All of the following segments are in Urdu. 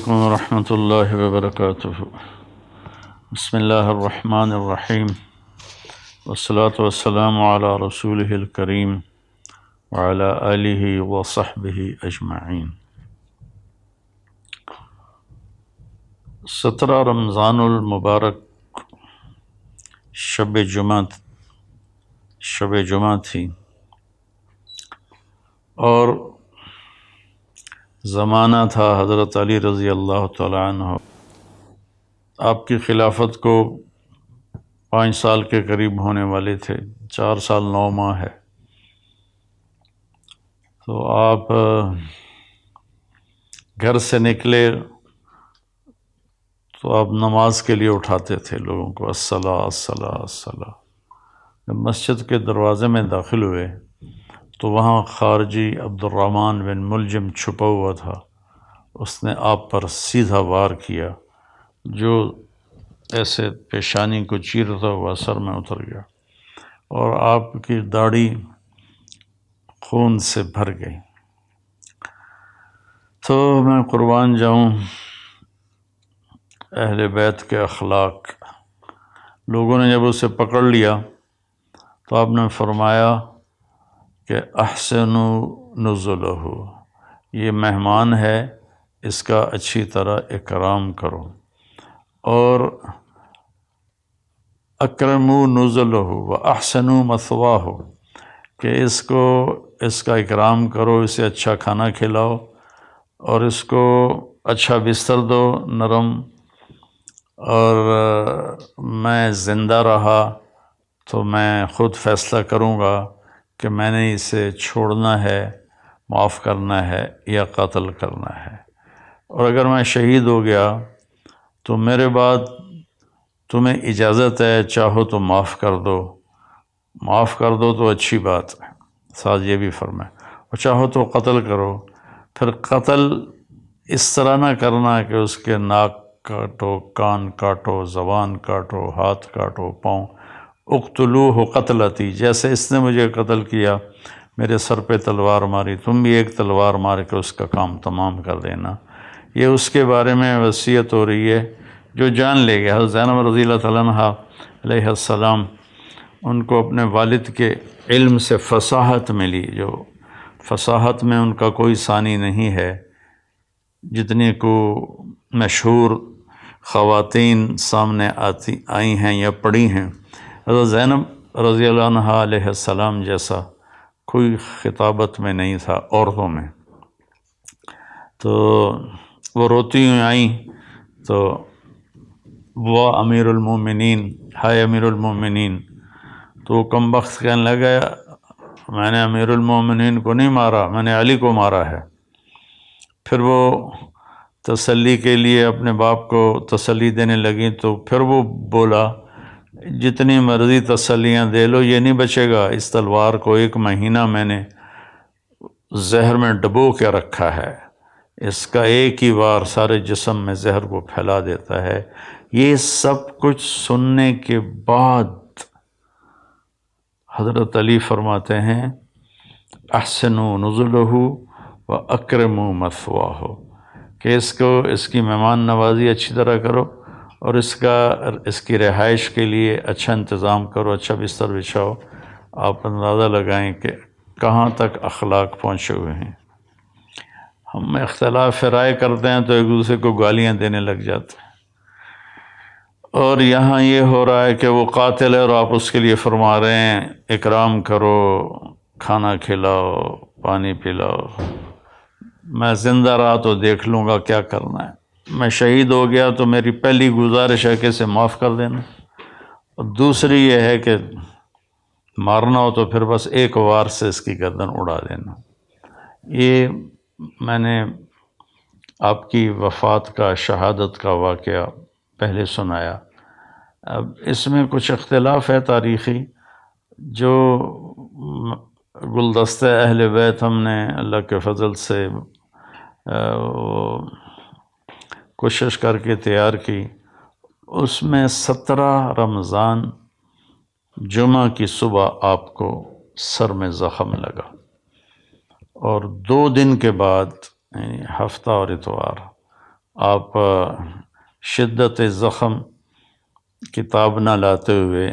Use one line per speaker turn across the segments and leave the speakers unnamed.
ورحمۃ اللہ وبرکاتہ۔ بسم اللہ الرحمن الرحیم، والصلاة والسلام علی رسولہ الکریم وعلی آلہ وصحبہ اجمعین۔ 17 رمضان المبارک شب جمعہ تھی، اور زمانہ تھا حضرت علی رضی اللہ تعالیٰ عنہ۔ آپ کی خلافت کو 5 سال کے قریب ہونے والے تھے، 4 سال 9 ماہ ہے۔ تو آپ گھر سے نکلے تو آپ نماز کے لیے اٹھاتے تھے لوگوں کو، الصلاۃ الصلاۃ الصلاۃ۔ جب مسجد کے دروازے میں داخل ہوئے تو وہاں خارجی عبد الرحمن بن ملجم چھپا ہوا تھا۔ اس نے آپ پر سیدھا وار کیا، جو ایسے پیشانی کو چیرتا ہوا سر میں اتر گیا، اور آپ کی داڑھی خون سے بھر گئی۔ تو میں قربان جاؤں اہل بیت کے اخلاق۔ لوگوں نے جب اسے پکڑ لیا تو آپ نے فرمایا کہ احسنوا نزلہ، یہ مہمان ہے، اس کا اچھی طرح اکرام کرو، اور اکرموا نزلہ واحسنوا مثواہ، کہ اس کا اکرام کرو، اسے اچھا کھانا کھلاؤ، اور اس کو اچھا بستر دو نرم، اور میں زندہ رہا تو میں خود فیصلہ کروں گا کہ میں نے اسے چھوڑنا ہے، معاف کرنا ہے یا قتل کرنا ہے، اور اگر میں شہید ہو گیا تو میرے بعد تمہیں اجازت ہے، چاہو تو معاف کر دو تو اچھی بات ہے، ساتھ یہ بھی فرمائے، اور چاہو تو قتل کرو۔ پھر قتل اس طرح نہ کرنا کہ اس کے ناک کاٹو، کان کاٹو، زبان کاٹو، ہاتھ کاٹو، پاؤں۔ اقتلوہ قتلتی، جیسے اس نے مجھے قتل کیا، میرے سر پہ تلوار ماری، تم بھی ایک تلوار مار کے اس کا کام تمام کر دینا۔ یہ اس کے بارے میں وصیت ہو رہی ہے جو جان لے گیا۔ حضرت زینب رضی اللہ تعالیٰ عنہ علیہ السلام، ان کو اپنے والد کے علم سے فصاحت ملی، جو فصاحت میں ان کا کوئی ثانی نہیں ہے، جتنی کو مشہور خواتین سامنے آئی ہیں یا پڑھی ہیں۔ حضرت زینب رضی اللہ عنہ علیہ السلام جیسا کوئی خطابت میں نہیں تھا عورتوں میں۔ تو وہ روتی ہوئی آئیں تو وہ امیر المومنین، ہائے امیر المومنین، تو وہ کم بخت کہنے لگا میں نے امیر المومنین کو نہیں مارا، میں نے علی کو مارا ہے۔ پھر وہ تسلی کے لیے اپنے باپ کو تسلی دینے لگیں تو پھر وہ بولا جتنی مرضی تسلیاں دے لو، یہ نہیں بچے گا، اس تلوار کو 1 مہینہ میں نے زہر میں ڈبو کے رکھا ہے، اس کا ایک ہی وار سارے جسم میں زہر کو پھیلا دیتا ہے۔ یہ سب کچھ سننے کے بعد حضرت علی فرماتے ہیں احسنوا نزلہ واکرموا مثواہ، کہ اس کی مہمان نوازی اچھی طرح کرو، اور اس کی رہائش کے لیے اچھا انتظام کرو، اچھا بستر بچھاؤ۔ آپ اندازہ لگائیں کہ کہاں تک اخلاق پہنچے ہوئے ہیں۔ ہم اختلاف رائے کرتے ہیں تو ایک دوسرے کو گالیاں دینے لگ جاتے ہیں، اور یہاں یہ ہو رہا ہے کہ وہ قاتل ہے اور آپ اس کے لیے فرما رہے ہیں اکرام کرو، کھانا کھلاؤ، پانی پلاؤ۔ میں زندہ رہا تو دیکھ لوں گا کیا کرنا ہے، میں شہید ہو گیا تو میری پہلی گزارش ہے کہ اسے معاف کر دینا، اور دوسری یہ ہے کہ مارنا ہو تو پھر بس ایک وار سے اس کی گردن اڑا دینا۔ یہ میں نے آپ کی وفات کا، شہادت کا واقعہ پہلے سنایا۔ اب اس میں کچھ اختلاف ہے تاریخی، جو گلدستہ اہل بیت ہم نے اللہ کے فضل سے کوشش کر کے تیار کی، اس میں 17 رمضان جمعہ کی صبح آپ کو سر میں زخم لگا، اور 2 دن کے بعد یعنی ہفتہ اور اتوار آپ شدت زخم کتاب نہ لاتے ہوئے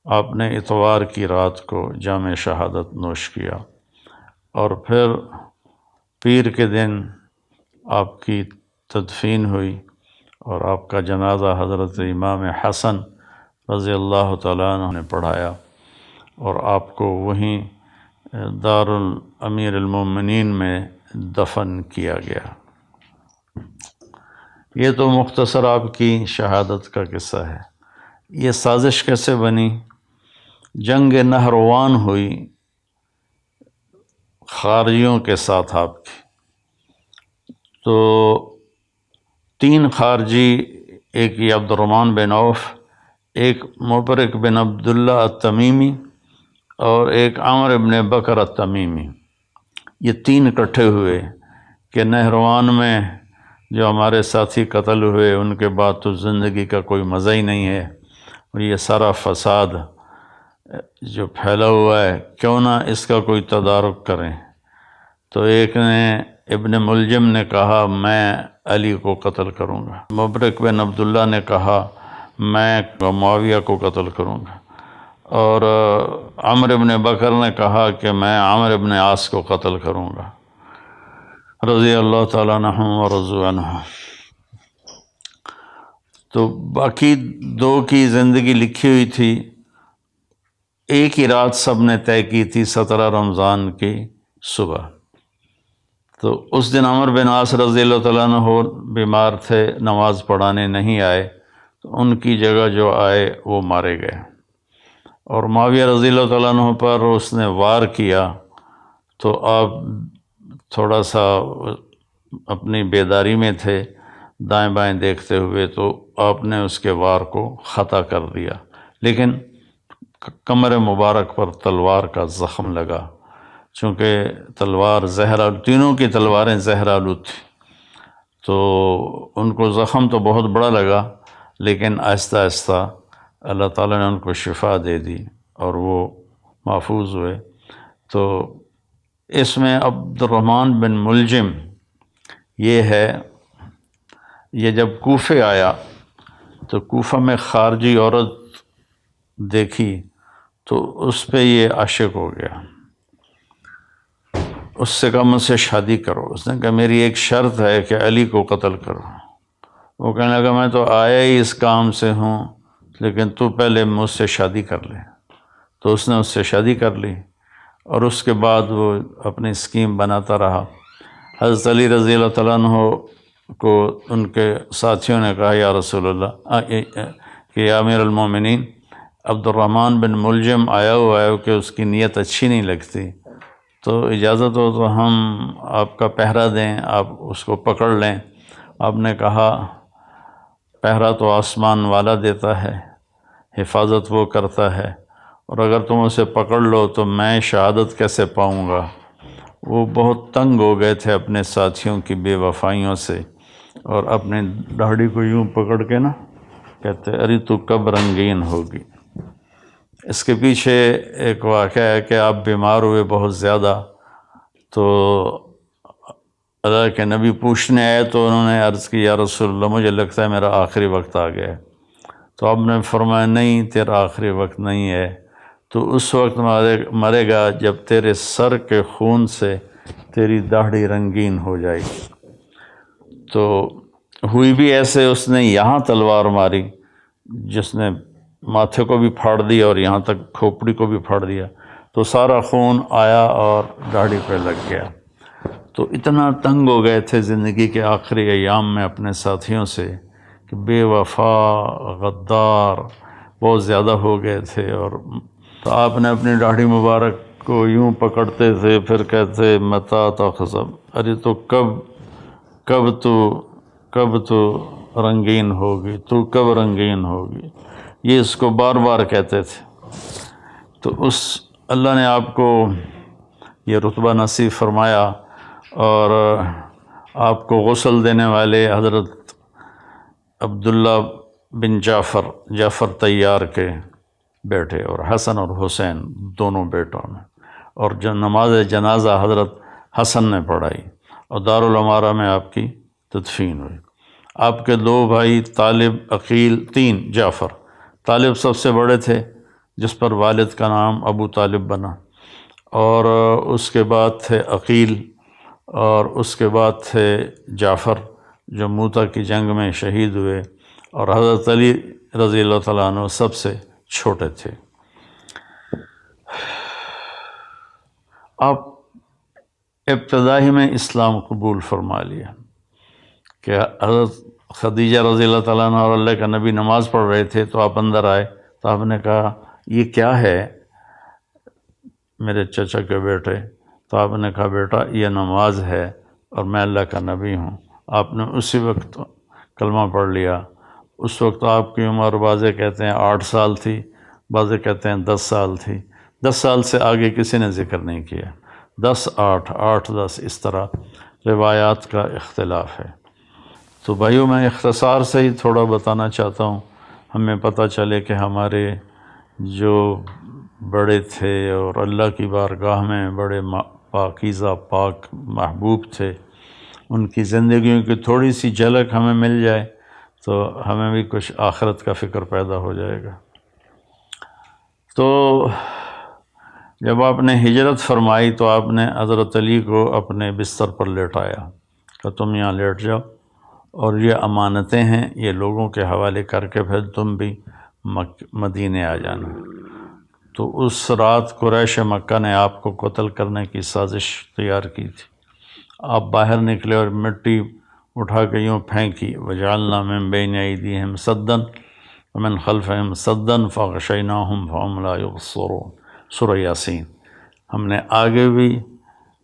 آپ نے اتوار کی رات کو جام شہادت نوش کیا، اور پھر پیر کے دن آپ کی تدفین ہوئی، اور آپ کا جنازہ حضرت امام حسن رضی اللہ تعالیٰ عنہ نے پڑھایا، اور آپ کو وہیں دار الامیر المومنین میں دفن کیا گیا۔ یہ تو مختصر آپ کی شہادت کا قصہ ہے۔ یہ سازش کیسے بنی؟ جنگ نہروان ہوئی خارجیوں کے ساتھ آپ کی، تو 3 خارجی، ایک یہ عبد الرحمن بن عوف، ایک مبرک بن عبداللہ التمیمی، اور ایک عامر بن بکر التمیمی، یہ 3 اکٹھے ہوئے کہ نہروان میں جو ہمارے ساتھی قتل ہوئے ان کے بعد تو زندگی کا کوئی مزہ ہی نہیں ہے، اور یہ سارا فساد جو پھیلا ہوا ہے کیوں نہ اس کا کوئی تدارک کریں۔ تو ایک نے ابن ملجم نے کہا میں علی کو قتل کروں گا، مبرک بن عبداللہ نے کہا میں معاویہ کو قتل کروں گا، اور عمر بن بکر نے کہا کہ میں عامر بن عاص کو قتل کروں گا، رضی اللہ تعالیٰ عنہم ورضوا عنہ۔ تو باقی 2 کی زندگی لکھی ہوئی تھی، ایک ہی رات سب نے طے کی تھی، 17 رمضان کی صبح۔ تو اس دن عمر بن عاص رضی اللہ تعالیٰ عنہ بیمار تھے، نماز پڑھانے نہیں آئے، تو ان کی جگہ جو آئے وہ مارے گئے، اور معاویہ رضی اللہ تعالیٰ عنہ پر اس نے وار کیا، تو آپ تھوڑا سا اپنی بیداری میں تھے، دائیں بائیں دیکھتے ہوئے، تو آپ نے اس کے وار کو خطا کر دیا، لیکن کمر مبارک پر تلوار کا زخم لگا، چونکہ تلوار زہر آلود، تینوں کی تلواریں زہر آلود تھیں، تو ان کو زخم تو بہت بڑا لگا، لیکن آہستہ آہستہ اللہ تعالیٰ نے ان کو شفا دے دی اور وہ محفوظ ہوئے۔ تو اس میں عبد الرحمن بن ملجم یہ ہے، یہ جب کوفے آیا تو کوفہ میں خارجی عورت دیکھی تو اس پہ یہ عاشق ہو گیا، اس سے کہا مجھ سے شادی کرو۔ اس نے کہا میری ایک شرط ہے کہ علی کو قتل کرو۔ وہ کہنے لگا میں تو آیا ہی اس کام سے ہوں، لیکن تو پہلے مجھ سے شادی کر لے۔ تو اس نے اس سے شادی کر لی، اور اس کے بعد وہ اپنی اسکیم بناتا رہا۔ حضرت علی رضی اللہ تعالیٰ عنہ کو ان کے ساتھیوں نے کہا یا رسول اللہ کہ یا امیر المومنین، عبد الرحمن بن ملجم آیا ہوا ہے کہ اس کی نیت اچھی نہیں لگتی، تو اجازت ہو تو ہم آپ کا پہرا دیں، آپ اس کو پکڑ لیں۔ آپ نے کہا پہرا تو آسمان والا دیتا ہے، حفاظت وہ کرتا ہے، اور اگر تم اسے پکڑ لو تو میں شہادت کیسے پاؤں گا؟ وہ بہت تنگ ہو گئے تھے اپنے ساتھیوں کی بے وفائیوں سے، اور اپنے داڑھی کو یوں پکڑ کے نا کہتے ارے تو کب رنگین ہوگی۔ اس کے پیچھے ایک واقعہ ہے کہ آپ بیمار ہوئے بہت زیادہ، تو اللہ کے نبی پوچھنے آئے تو انہوں نے عرض کی یا رسول اللہ مجھے لگتا ہے میرا آخری وقت آ گیا ہے۔ تو آپ نے فرمایا نہیں، تیرا آخری وقت نہیں ہے، تو اس وقت مرے گا جب تیرے سر کے خون سے تیری داڑھی رنگین ہو جائے گی۔ تو ہوئی بھی ایسے، اس نے یہاں تلوار ماری جس نے ماتھے کو بھی پھاڑ دیا اور یہاں تک کھوپڑی کو بھی پھاڑ دیا، تو سارا خون آیا اور داڑھی پہ لگ گیا۔ تو اتنا تنگ ہو گئے تھے زندگی کے آخری ایام میں اپنے ساتھیوں سے کہ بے وفا غدار بہت زیادہ ہو گئے تھے، اور تو آپ نے اپنی داڑھی مبارک کو یوں پکڑتے تھے، پھر کہتے متا تخزب، ارے تو کب تو رنگین ہوگی، تو کب رنگین ہوگی، یہ اس کو بار بار کہتے تھے۔ تو اس اللہ نے آپ کو یہ رتبہ نصیب فرمایا، اور آپ کو غسل دینے والے حضرت عبداللہ بن جعفر طیار کے بیٹے اور حسن اور حسین دونوں بیٹوں نے، اور جو نماز جنازہ حضرت حسن نے پڑھائی اور دارالعمارہ میں آپ کی تدفین ہوئی۔ آپ کے 2 بھائی طالب، عقیل، 3 جعفر۔ طالب سب سے بڑے تھے جس پر والد کا نام ابو طالب بنا، اور اس کے بعد تھے عقیل، اور اس کے بعد تھے جعفر جو موتا کی جنگ میں شہید ہوئے، اور حضرت علی رضی اللہ تعالیٰ عنہ سب سے چھوٹے تھے۔ آپ ابتدائی میں اسلام قبول فرما لیا کہ حضرت خدیجہ رضی اللہ تعالیٰ عنہ اور اللہ کا نبی نماز پڑھ رہے تھے تو آپ اندر آئے، تو آپ نے کہا یہ کیا ہے میرے چچا کے بیٹے؟ تو آپ نے کہا بیٹا یہ نماز ہے اور میں اللہ کا نبی ہوں۔ آپ نے اسی وقت کلمہ پڑھ لیا۔ اس وقت آپ کی عمر بعضے کہتے ہیں 8 سال تھی، بعضے کہتے ہیں 10 سال تھی۔ 10 سال سے آگے کسی نے ذکر نہیں کیا، 10 8 8 10 اس طرح روایات کا اختلاف ہے۔ تو بھائیوں میں اختصار سے ہی تھوڑا بتانا چاہتا ہوں، ہمیں پتہ چلے کہ ہمارے جو بڑے تھے اور اللہ کی بارگاہ میں بڑے پاکیزہ پاک محبوب تھے، ان کی زندگیوں کی تھوڑی سی جھلک ہمیں مل جائے تو ہمیں بھی کچھ آخرت کا فکر پیدا ہو جائے گا۔ تو جب آپ نے ہجرت فرمائی تو آپ نے حضرت علی کو اپنے بستر پر لیٹایا کہ تم یہاں لیٹ جاؤ، اور یہ امانتیں ہیں، یہ لوگوں کے حوالے کر کے پھر تم بھی مدینے آ جانا۔ تو اس رات قریش مکہ نے آپ کو قتل کرنے کی سازش تیار کی تھی۔ آپ باہر نکلے اور مٹی اٹھا کے یوں پھینکی، وجعلنا من بین ایدیہم سدا ومن خلفہم سدا فغشیناہم فہم لا یبصرون، سورہ یاسین۔ ہم نے آگے بھی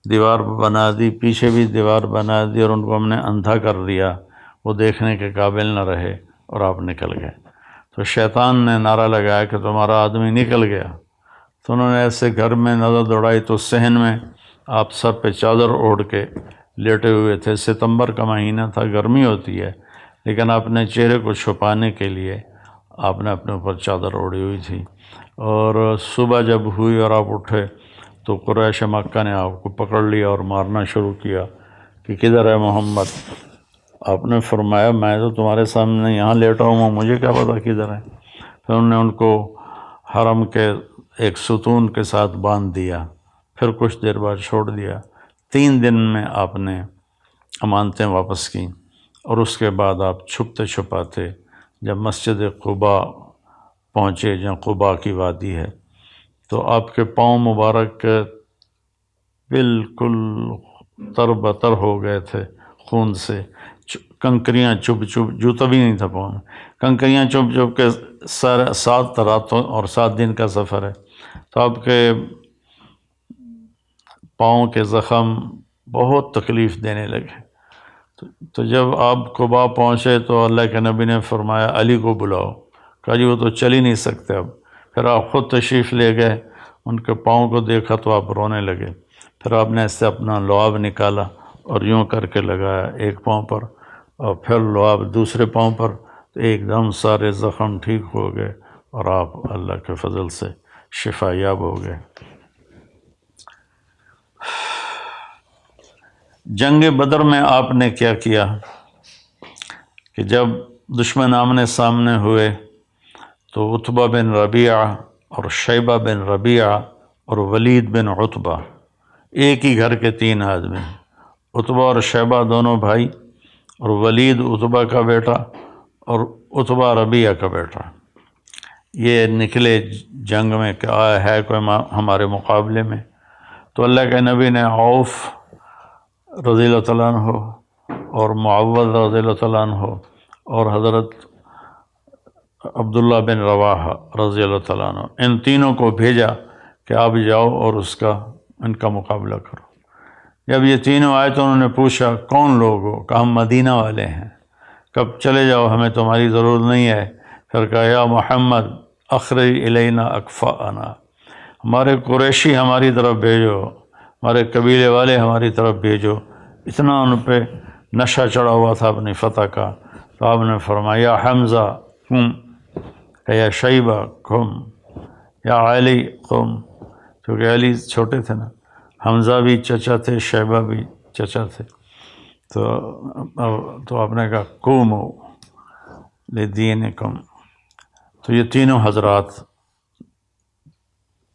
دیوار بنا دی، پیچھے بھی دیوار بنا دی، اور ان کو ہم نے اندھا کر دیا، وہ دیکھنے کے قابل نہ رہے اور آپ نکل گئے۔ تو شیطان نے نعرہ لگایا کہ تمہارا آدمی نکل گیا، تو انہوں نے ایسے گھر میں نظر دوڑائی تو صحن میں آپ سر پہ چادر اوڑھ کے لیٹے ہوئے تھے۔ ستمبر کا مہینہ تھا، گرمی ہوتی ہے، لیکن اپنے چہرے کو چھپانے کے لیے آپ نے اپنے اوپر چادر اوڑھی ہوئی تھی۔ اور صبح جب ہوئی اور آپ اٹھے تو قریش مکہ نے آپ کو پکڑ لیا اور مارنا شروع کیا کہ کدھر ہے محمد؟ آپ نے فرمایا میں تو تمہارے سامنے یہاں لیٹا ہوں، مجھے کیا پتا کدھر ہے؟ پھر انہوں نے ان کو حرم کے ایک ستون کے ساتھ باندھ دیا، پھر کچھ دیر بعد چھوڑ دیا۔ 3 دن میں آپ نے امانتیں واپس کیں، اور اس کے بعد آپ چھپتے چھپاتے جب مسجد قباء پہنچے، جہاں قباء کی وادی ہے، تو آپ کے پاؤں مبارک بالکل تر بتر ہو گئے تھے خون سے، کنکریاں چپ چپ، جوتا بھی نہیں تھا پاؤں میں، کنکریاں چپ چپ کے 7 راتوں اور 7 دن کا سفر ہے۔ تو آپ کے پاؤں کے زخم بہت تکلیف دینے لگے۔ تو جب آپ قباء پہنچے تو اللہ کے نبی نے فرمایا علی کو بلاؤ، کہا جی وہ تو چل ہی نہیں سکتے اب۔ پھر آپ خود تشریف لے گئے، ان کے پاؤں کو دیکھا تو آپ رونے لگے۔ پھر آپ نے ایسے اپنا لعاب نکالا اور یوں کر کے لگایا ایک پاؤں پر، اور پھر لعاب دوسرے پاؤں پر، تو ایک دم سارے زخم ٹھیک ہو گئے اور آپ اللہ کے فضل سے شفا یاب ہو گئے۔ جنگ بدر میں آپ نے کیا کیا کہ جب دشمن آمنے سامنے ہوئے تو عتبہ بن ربیعہ اور شیبہ بن ربیعہ اور ولید بن عتبہ، ایک ہی گھر کے 3 آدمی، عتبہ اور شیبہ دونوں بھائی، اور ولید عتبہ کا بیٹا اور عتبہ ربیعہ کا بیٹا، یہ نکلے جنگ میں کہ آیا ہے کوئی ہمارے مقابلے میں۔ تو اللہ کے نبی نے عوف رضی اللہ تعالیٰ عنہ اور معوذ رضی اللہ تعالیٰ عنہ اور حضرت عبداللہ بن رواحہ رضی اللہ تعالیٰ عنہ، ان تینوں کو بھیجا کہ آپ جاؤ اور ان کا مقابلہ کرو۔ جب یہ تینوں آئے تو انہوں نے پوچھا کون لوگ ہو؟ کہا ہم مدینہ والے ہیں۔ کب چلے جاؤ، ہمیں تمہاری ضرورت نہیں ہے۔ پھر کہا یا محمد اخرج الینا اکفاءنا، ہمارے قریشی ہماری طرف بھیجو، ہمارے قبیلے والے ہماری طرف بھیجو۔ اتنا ان پہ نشہ چڑھا ہوا تھا اپنی فتح کا۔ تو آپ نے فرمایا یا حمزہ قم، کہ یا شیبہ قم، یا علی قوم، کیونکہ علی چھوٹے تھے نا، حمزہ بھی چچا تھے، شیبہ بھی چچا تھے، تو آپ نے کہا قوموا لدینکم۔ تو یہ تینوں حضرات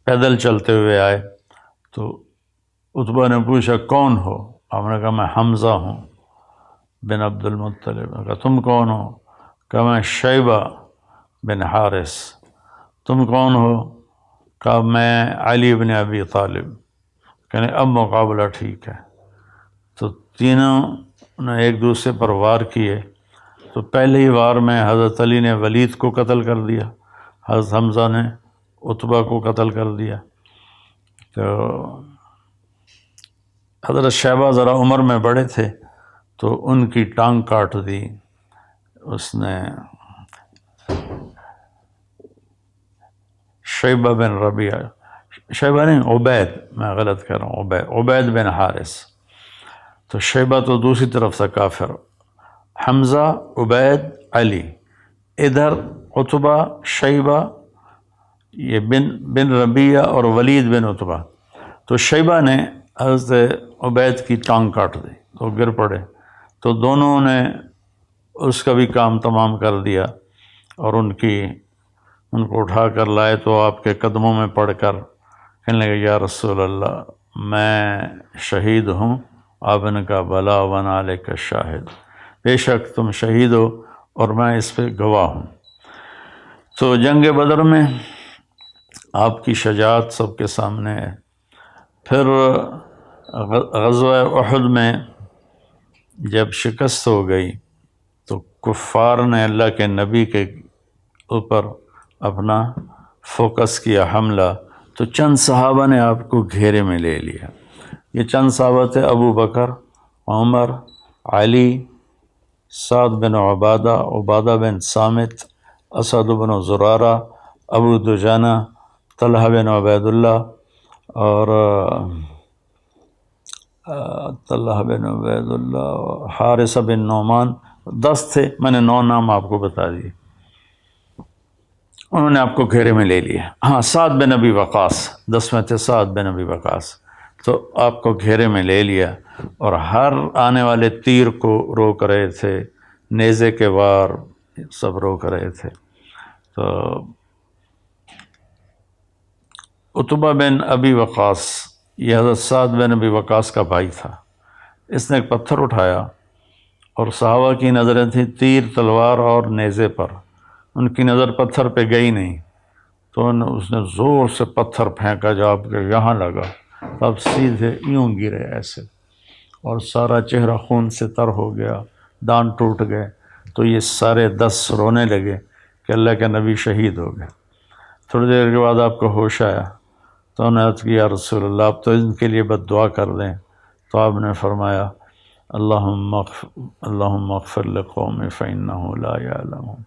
پیدل چلتے ہوئے آئے، تو عتبہ نے پوچھا کون ہو؟ آپ نے کہا میں حمزہ ہوں بن عبد المطلب۔ کہا تم کون ہو؟ کہا میں شیبہ بن حارث۔ تم کون ہو؟ کہا میں علی بن ابی طالب۔ کہنے اب مقابلہ ٹھیک ہے۔ تو تینوں نے ایک دوسرے پر وار کیے، تو پہلے ہی وار میں حضرت علی نے ولید کو قتل کر دیا، حضرت حمزہ نے عتبہ کو قتل کر دیا۔ تو حضرت شیبہ ذرا عمر میں بڑے تھے، تو ان کی ٹانگ کاٹ دی اس نے شیبہ بن ربیعہ، شیبہ نہیں عبید، میں غلط کر رہا ہوں، عبید بن حارث۔ تو شیبہ تو دوسری طرف سے کافر، حمزہ، عبید، علی، ادھر عتبہ، شیبہ، یہ بن ربیعہ اور ولید بن عتبہ۔ تو شیبہ نے حضرت عبید کی ٹانگ کاٹ دی، تو گر پڑے، تو دونوں نے اس کا بھی کام تمام کر دیا، اور ان کو اٹھا کر لائے تو آپ کے قدموں میں پڑھ کر کہنے لگے یا رسول اللہ میں شہید ہوں۔ آپ نے کہا بلا ونا علیک شاہد، بے شک تم شہید ہو اور میں اس پہ گواہ ہوں۔ تو جنگ بدر میں آپ کی شجاعت سب کے سامنے ہے۔ پھر غزوہ احد میں جب شکست ہو گئی تو کفار نے اللہ کے نبی کے اوپر اپنا فوکس کیا حملہ، تو چند صحابہ نے آپ کو گھیرے میں لے لیا۔ یہ چند صحابہ تھے ابو بکر، عمر، علی، سعد بن عبادہ، عبادہ بن صامت، اسد بن زرارہ، ابو دجانہ، طلحہ بن عبید اللہ، اور حارثہ بن نعمان، 10 تھے، میں نے 9 نام آپ کو بتا دیے۔ انہوں نے آپ کو گھیرے میں لے لیا۔ ہاں، سعد بن ابی وقاص 10 میں تھے، سعد بن ابی وقاص، تو آپ کو گھیرے میں لے لیا، اور ہر آنے والے تیر کو روک رہے تھے، نیزے کے وار سب روک رہے تھے۔ تو عتبہ بن ابی وقاص، یہ حضرت سعد بن ابی وقاص کا بھائی تھا، اس نے ایک پتھر اٹھایا، اور صحابہ کی نظریں تھیں تیر، تلوار اور نیزے پر، ان کی نظر پتھر پہ گئی نہیں، تو اس نے زور سے پتھر پھینکا، جو آپ کے یہاں لگا، تب سیدھے یوں گرے ایسے، اور سارا چہرہ خون سے تر ہو گیا، دان ٹوٹ گئے۔ تو یہ سارے 10 رونے لگے کہ اللہ کے نبی شہید ہو گئے۔ تھوڑی دیر کے بعد آپ کو ہوش آیا، تو انہوں نے عرض کیا یا رسول اللہ آپ تو ان کے لیے بد دعا کر دیں۔ تو آپ نے فرمایا اللہم اغفر لقومی فإنہ لا یعلمون،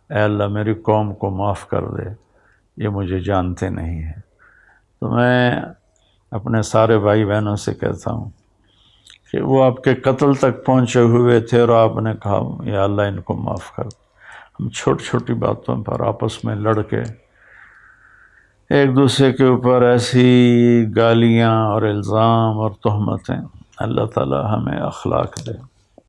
اے اللہ میری قوم کو معاف کر دے، یہ مجھے جانتے نہیں ہیں۔ تو میں اپنے سارے بھائی بہنوں سے کہتا ہوں کہ وہ آپ کے قتل تک پہنچے ہوئے تھے، اور آپ نے کہا یا اللہ ان کو معاف کر دے۔ ہم چھوٹی چھوٹی باتوں پر آپس میں لڑ کے ایک دوسرے کے اوپر ایسی گالیاں اور الزام اور تہمتیں، اللہ تعالی ہمیں اخلاق دے۔